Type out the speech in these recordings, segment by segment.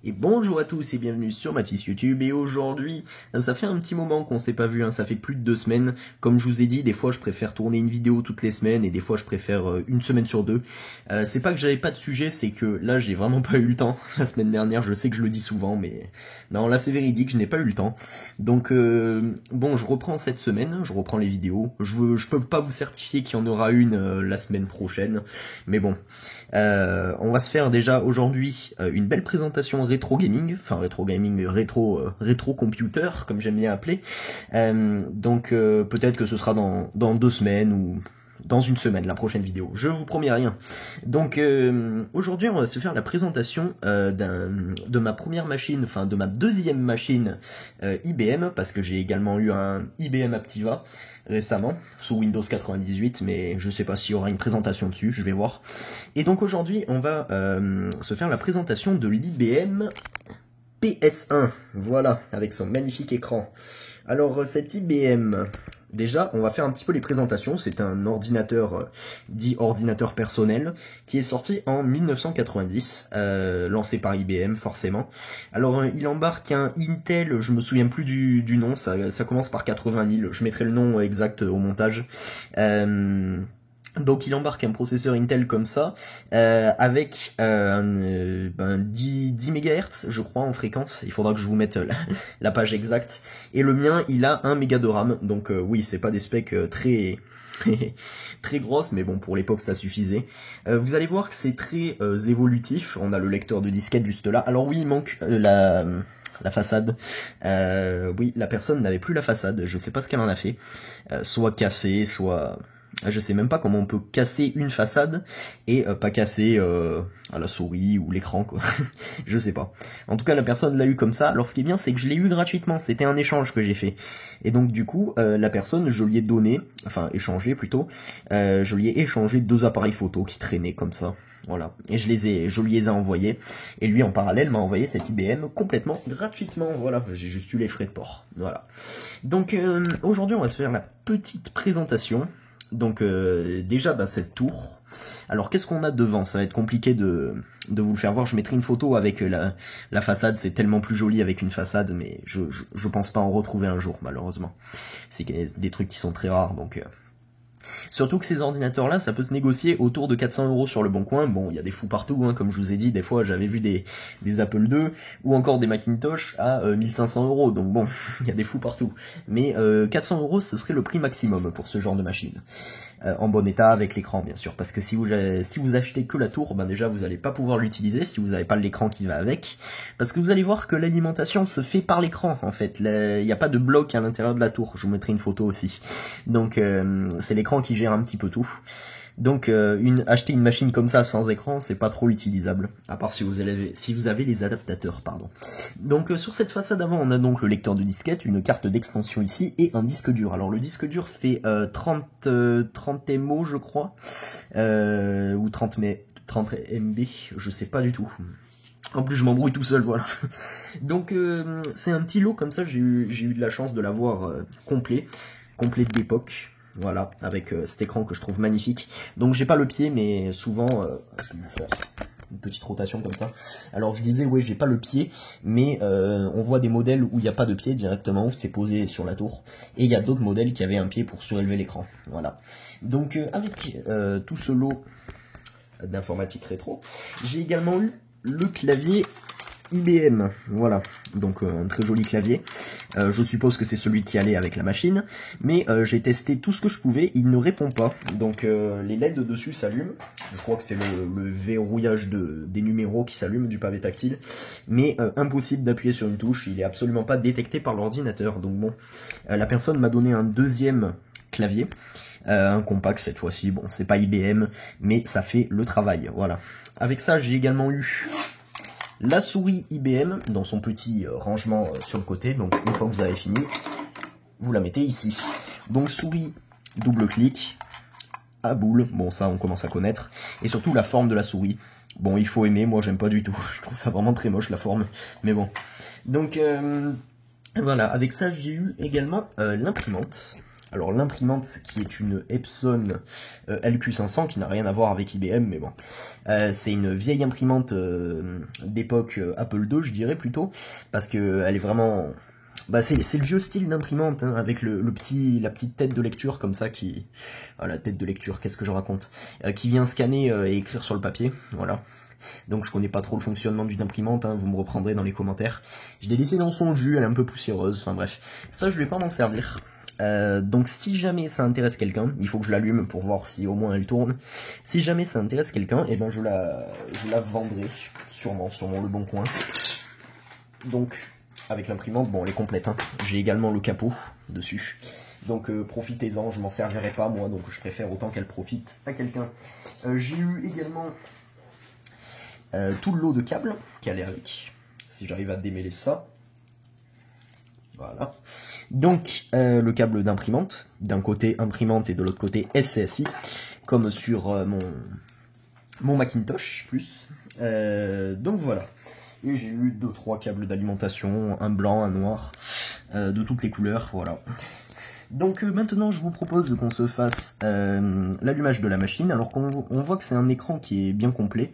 Et bonjour à tous et bienvenue sur Mathis YouTube. Et aujourd'hui, ça fait un petit moment qu'on s'est pas vu, ça fait plus de 2 semaines. Comme je vous ai dit, des fois je préfère tourner une vidéo toutes les semaines et des fois je préfère une semaine sur deux. C'est pas que j'avais pas de sujet, c'est que là j'ai vraiment pas eu le temps. La semaine dernière, je sais que je le dis souvent, mais non, là c'est véridique, je n'ai pas eu le temps. Donc bon, je reprends cette semaine, je reprends les vidéos. Je peux pas vous certifier qu'il y en aura une la semaine prochaine, mais bon. On va se faire déjà aujourd'hui une belle présentation rétro gaming, enfin rétro gaming, rétro computer comme j'aime bien appeler. Donc peut-être que ce sera dans 2 semaines ou dans une semaine la prochaine vidéo. Je vous promets rien. Donc aujourd'hui on va se faire la présentation de ma première machine, enfin de ma deuxième machine IBM, parce que j'ai également eu un IBM Aptiva récemment, sous Windows 98, mais je sais pas s'il y aura une présentation dessus, je vais voir. Et donc aujourd'hui, on va se faire la présentation de l'IBM PS1, voilà, avec son magnifique écran. Alors cet IBM, déjà, on va faire un petit peu les présentations. C'est un ordinateur dit ordinateur personnel qui est sorti en 1990, lancé par IBM forcément. Alors il embarque un Intel, je me souviens plus du nom, ça commence par 80 000, je mettrai le nom exact au montage. Donc il embarque un processeur Intel comme ça, avec 10 MHz je crois en fréquence, il faudra que je vous mette la page exacte, et le mien il a 1 méga de RAM, donc oui c'est pas des specs très très grosses, mais bon pour l'époque ça suffisait. Vous allez voir que c'est très évolutif, on a le lecteur de disquette juste là, alors oui il manque la façade, oui la personne n'avait plus la façade, je sais pas ce qu'elle en a fait, soit cassée, soit... Je sais même pas comment on peut casser une façade et pas casser à la souris ou l'écran quoi. Je sais pas. En tout cas la personne l'a eu comme ça. Alors ce qui est bien c'est que je l'ai eu gratuitement. C'était un échange que j'ai fait. Et donc du coup la personne je lui ai donné, enfin échangé plutôt, je lui ai échangé 2 appareils photo qui traînaient comme ça. Voilà. Et je lui ai envoyés. Et lui en parallèle m'a envoyé cette IBM complètement gratuitement. Voilà. J'ai juste eu les frais de port. Voilà. Donc aujourd'hui on va se faire la petite présentation. Donc déjà cette tour, alors qu'est-ce qu'on a devant? Ça va être compliqué de vous le faire voir, je mettrai une photo avec la façade, c'est tellement plus joli avec une façade, mais je pense pas en retrouver un jour malheureusement. C'est des trucs qui sont très rares, donc... Surtout que ces ordinateurs là, ça peut se négocier autour de 400 € sur le bon coin. Bon, il y a des fous partout, comme je vous ai dit, des fois j'avais vu des Apple II ou encore des Macintosh à 1500 €, donc bon, il y a des fous partout. Mais 400 € ce serait le prix maximum pour ce genre de machine. En bon état avec l'écran bien sûr, parce que si vous achetez que la tour, déjà vous n'allez pas pouvoir l'utiliser si vous n'avez pas l'écran qui va avec, parce que vous allez voir que l'alimentation se fait par l'écran en fait, il n'y a pas de bloc à l'intérieur de la tour, je vous mettrai une photo aussi, donc c'est l'écran qui gère un petit peu tout. Donc acheter une machine comme ça sans écran, c'est pas trop utilisable, à part si vous avez les adaptateurs, pardon. Donc sur cette façade avant, on a donc le lecteur de disquette, une carte d'extension ici et un disque dur. Alors le disque dur fait 30 MO je crois, ou 30 MB, je sais pas du tout. En plus je m'embrouille tout seul, voilà. Donc c'est un petit lot comme ça, j'ai eu de la chance de l'avoir complet d'époque. Voilà, avec cet écran que je trouve magnifique. Donc j'ai pas le pied, mais souvent, je vais lui faire une petite rotation comme ça. Alors je disais, ouais, j'ai pas le pied, mais on voit des modèles où il n'y a pas de pied directement, c'est posé sur la tour. Et il y a d'autres modèles qui avaient un pied pour surélever l'écran. Voilà. Donc avec tout ce lot d'informatique rétro, j'ai également eu le clavier IBM, voilà, donc un très joli clavier, je suppose que c'est celui qui allait avec la machine, mais j'ai testé tout ce que je pouvais, il ne répond pas, donc les LED dessus s'allument, je crois que c'est le verrouillage des numéros qui s'allume du pavé tactile, mais impossible d'appuyer sur une touche, il est absolument pas détecté par l'ordinateur, donc bon, la personne m'a donné un deuxième clavier, un compact cette fois-ci, bon c'est pas IBM, mais ça fait le travail, voilà. Avec ça j'ai également eu la souris IBM dans son petit rangement sur le côté, donc une fois que vous avez fini, vous la mettez ici. Donc souris double clic, à boule, bon ça on commence à connaître, et surtout la forme de la souris. Bon il faut aimer, moi j'aime pas du tout, je trouve ça vraiment très moche la forme, mais bon. Donc voilà, avec ça j'ai eu également l'imprimante. Alors l'imprimante qui est une Epson LQ500 qui n'a rien à voir avec IBM, mais bon. C'est une vieille imprimante d'époque Apple II, je dirais plutôt, parce que elle est vraiment... Bah c'est le vieux style d'imprimante, hein, avec la petite tête de lecture comme ça qui... Ah, la tête de lecture, qu'est-ce que je raconte, qui vient scanner et écrire sur le papier, voilà. Donc je connais pas trop le fonctionnement d'une imprimante, hein, vous me reprendrez dans les commentaires. Je l'ai laissée dans son jus, elle est un peu poussiéreuse, enfin bref. Ça je vais pas m'en servir. Donc si jamais ça intéresse quelqu'un, il faut que je l'allume pour voir si au moins elle tourne. Si jamais ça intéresse quelqu'un, et ben je la vendrai sûrement sur mon Le Bon Coin. Donc avec l'imprimante, bon elle est complète, hein. J'ai également le capot dessus. Donc profitez-en, je m'en servirai pas moi, donc je préfère autant qu'elle profite à quelqu'un. J'ai eu également tout le lot de câbles qui allait avec, si j'arrive à démêler ça. Voilà. Donc le câble d'imprimante, d'un côté imprimante et de l'autre côté SCSI, comme sur mon Macintosh plus. Donc voilà. Et j'ai eu 2-3 câbles d'alimentation, un blanc, un noir, de toutes les couleurs, voilà. Donc maintenant je vous propose qu'on se fasse l'allumage de la machine, alors qu'on voit que c'est un écran qui est bien complet,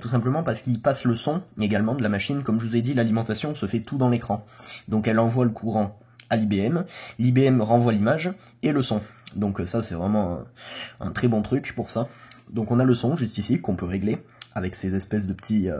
tout simplement parce qu'il passe le son également de la machine. Comme je vous ai dit, l'alimentation se fait tout dans l'écran. Donc elle envoie le courant à l'IBM, l'IBM renvoie l'image et le son. Donc ça c'est vraiment un très bon truc pour ça. Donc on a le son juste ici qu'on peut régler avec ces espèces de petits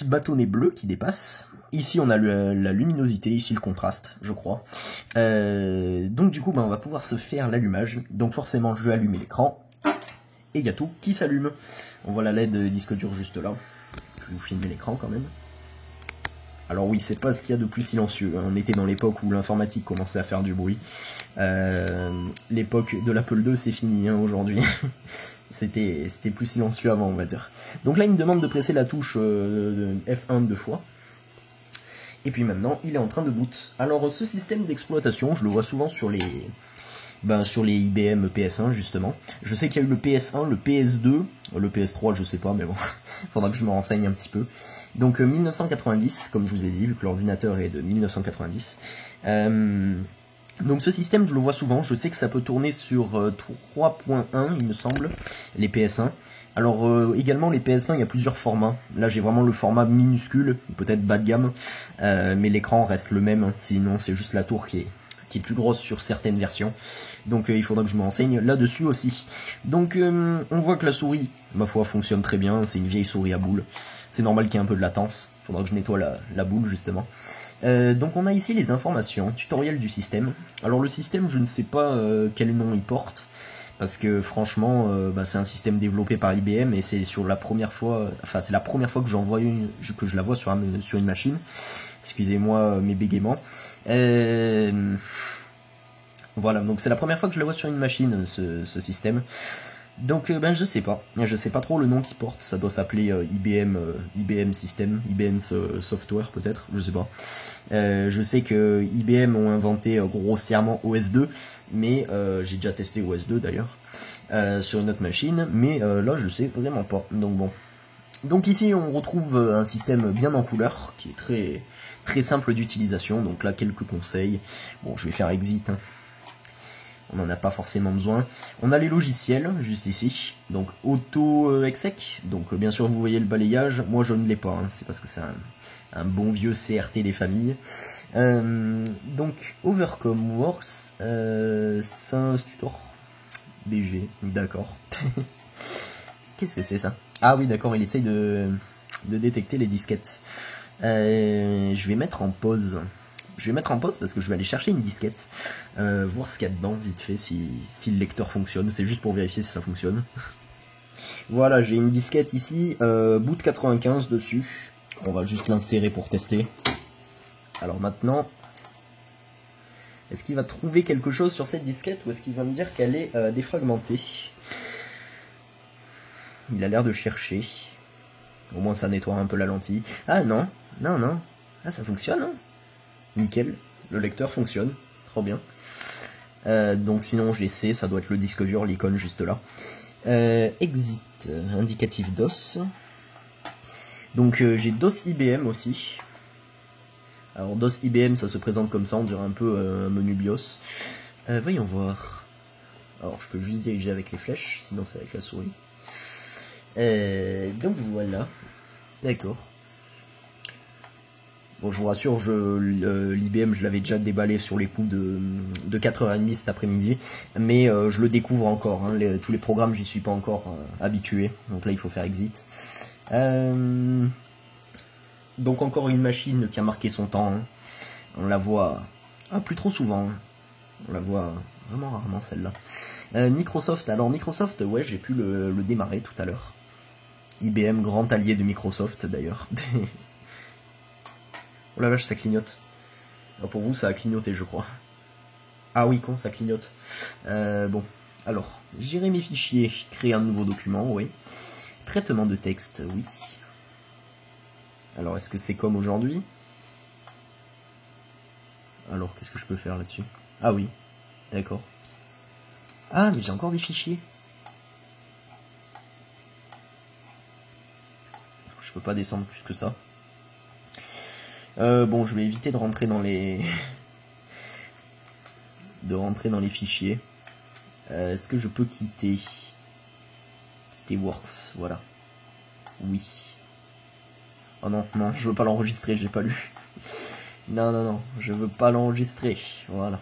bâtonnets bleus qui dépassent. Ici on a la luminosité, ici le contraste, je crois. Donc du coup on va pouvoir se faire l'allumage. Donc forcément je vais allumer l'écran et il y a tout qui s'allume. On voit la LED disque dur juste là. Je vais vous filmer l'écran quand même. Alors oui, c'est pas ce qu'il y a de plus silencieux. On était dans l'époque où l'informatique commençait à faire du bruit. L'époque de l'Apple II c'est fini hein, aujourd'hui. C'était plus silencieux avant, on va dire. Donc là il me demande de presser la touche F1 2 fois. Et puis maintenant, il est en train de boot. Alors ce système d'exploitation, je le vois souvent sur les IBM PS1 justement. Je sais qu'il y a eu le PS1, le PS2, le PS3 je sais pas, mais bon, faudra que je me renseigne un petit peu. Donc 1990, comme je vous ai dit, vu que l'ordinateur est de 1990. Donc ce système, je le vois souvent, je sais que ça peut tourner sur 3.1, il me semble, les PS1. Alors également les PS1, il y a plusieurs formats. Là j'ai vraiment le format minuscule, peut-être bas de gamme, mais l'écran reste le même, sinon c'est juste la tour qui est plus grosse sur certaines versions. Donc il faudra que je me renseigne là-dessus aussi. Donc on voit que la souris, ma foi, fonctionne très bien, c'est une vieille souris à boule. C'est normal qu'il y ait un peu de latence, il faudra que je nettoie la boule justement. Donc on a ici les informations, tutoriel du système. Alors le système, je ne sais pas quel nom il porte, parce que franchement, c'est un système développé par IBM et c'est sur la première fois, enfin c'est la première fois que que je la vois sur une machine. Excusez-moi mes bégaiements. Voilà, donc c'est la première fois que je la vois sur une machine, ce système. Donc je sais pas trop le nom qu'il porte, ça doit s'appeler IBM System, IBM Software peut-être, je sais pas. Je sais que IBM ont inventé grossièrement OS2, mais j'ai déjà testé OS2 d'ailleurs, sur une autre machine, mais là je sais vraiment pas, donc bon. Donc ici on retrouve un système bien en couleur, qui est très, très simple d'utilisation, donc là quelques conseils. Bon, je vais faire exit, hein. On n'en a pas forcément besoin. On a les logiciels, juste ici. Donc auto-exec. Donc bien sûr vous voyez le balayage. Moi je ne l'ai pas, hein. C'est parce que c'est un bon vieux CRT des familles. Donc Overcome Works. C'est un tutor BG. D'accord. Qu'est-ce que c'est ça? Ah oui d'accord, il essaye de détecter les disquettes. Je vais mettre en pause. Je vais mettre en pause parce que je vais aller chercher une disquette, voir ce qu'il y a dedans vite fait, si le lecteur fonctionne, c'est juste pour vérifier si ça fonctionne. Voilà, j'ai une disquette ici, boot 95 dessus, on va juste l'insérer pour tester. Alors maintenant, est-ce qu'il va trouver quelque chose sur cette disquette ou est-ce qu'il va me dire qu'elle est défragmentée? Il a l'air de chercher, au moins ça nettoie un peu la lentille. Ah non, ah ça fonctionne hein. Nickel, le lecteur fonctionne, trop bien. Donc sinon je les sais, ça doit être le disque dur, l'icône juste là. Exit, indicatif DOS. Donc j'ai DOS IBM aussi. Alors DOS IBM ça se présente comme ça, on dirait un peu un menu BIOS. Voyons voir. Alors je peux juste diriger avec les flèches, sinon c'est avec la souris. Donc voilà. D'accord. Bon, je vous rassure, l'IBM, je l'avais déjà déballé sur les coups de 4h30 cet après-midi, mais je le découvre encore, hein, tous les programmes, j'y suis pas encore habitué, donc là il faut faire exit. Donc encore une machine qui a marqué son temps, hein. On la voit plus trop souvent, hein. On la voit vraiment rarement celle-là. Microsoft, alors Microsoft, ouais, j'ai pu le démarrer tout à l'heure. IBM, grand allié de Microsoft d'ailleurs. Oh la vache, ça clignote. Alors pour vous, ça a clignoté, je crois. Ah oui, con, ça clignote. Bon, alors, gérer mes fichiers, créer un nouveau document, oui. Traitement de texte, oui. Alors, est-ce que c'est comme aujourd'hui? Alors, qu'est-ce que je peux faire là-dessus? Ah oui, d'accord. Ah, mais j'ai encore des fichiers. Je peux pas descendre plus que ça. Bon, je vais éviter de rentrer dans les... fichiers. Est-ce que je peux quitter Works, voilà. Oui. Oh non, non, je veux pas l'enregistrer, j'ai pas lu. Non, non, non, je veux pas l'enregistrer, voilà.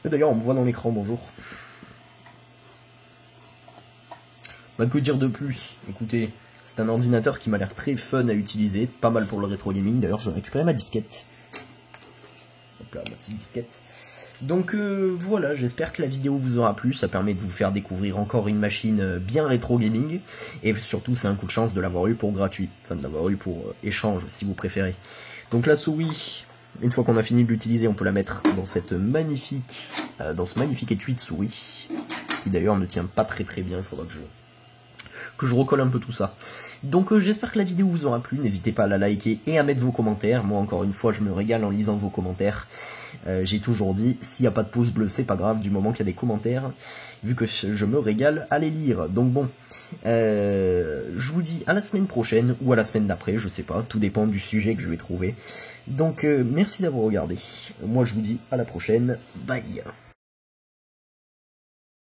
D'ailleurs, on me voit dans l'écran, bonjour. Bah, que dire de plus? Écoutez, c'est un ordinateur qui m'a l'air très fun à utiliser, pas mal pour le rétro gaming. D'ailleurs, je vais récupérer ma disquette. Hop là, ma petite disquette. Donc voilà, j'espère que la vidéo vous aura plu, ça permet de vous faire découvrir encore une machine bien rétro gaming, et surtout c'est un coup de chance de l'avoir eu pour gratuit, enfin de l'avoir eu pour échange si vous préférez. Donc la souris, une fois qu'on a fini de l'utiliser, on peut la mettre dans cette magnifique, dans ce magnifique étui de souris, qui d'ailleurs ne tient pas très bien, il faudra que je recolle un peu tout ça. Donc j'espère que la vidéo vous aura plu, n'hésitez pas à la liker et à mettre vos commentaires. Moi encore une fois je me régale en lisant vos commentaires. J'ai toujours dit, s'il n'y a pas de pouce bleu c'est pas grave du moment qu'il y a des commentaires, vu que je me régale à les lire. Donc bon, je vous dis à la semaine prochaine ou à la semaine d'après, je sais pas, tout dépend du sujet que je vais trouver. Donc merci d'avoir regardé, moi je vous dis à la prochaine, bye.